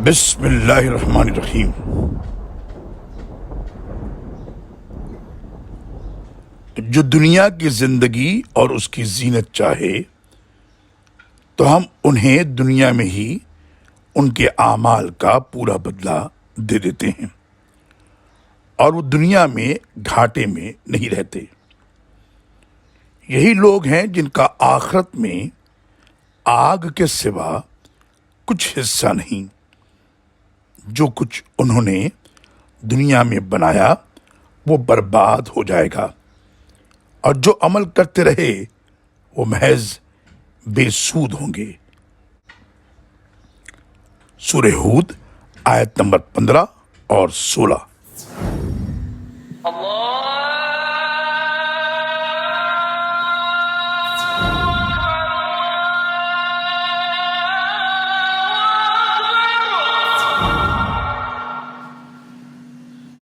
بسم اللہ الرحمن الرحیم۔ جو دنیا کی زندگی اور اس کی زینت چاہے تو ہم انہیں دنیا میں ہی ان کے اعمال کا پورا بدلہ دے دیتے ہیں اور وہ دنیا میں گھاٹے میں نہیں رہتے۔ یہی لوگ ہیں جن کا آخرت میں آگ کے سوا کچھ حصہ نہیں۔ جو کچھ انہوں نے دنیا میں بنایا وہ برباد ہو جائے گا، اور جو عمل کرتے رہے وہ محض بے سود ہوں گے۔ سورہ ہود آیت نمبر 15 اور 16۔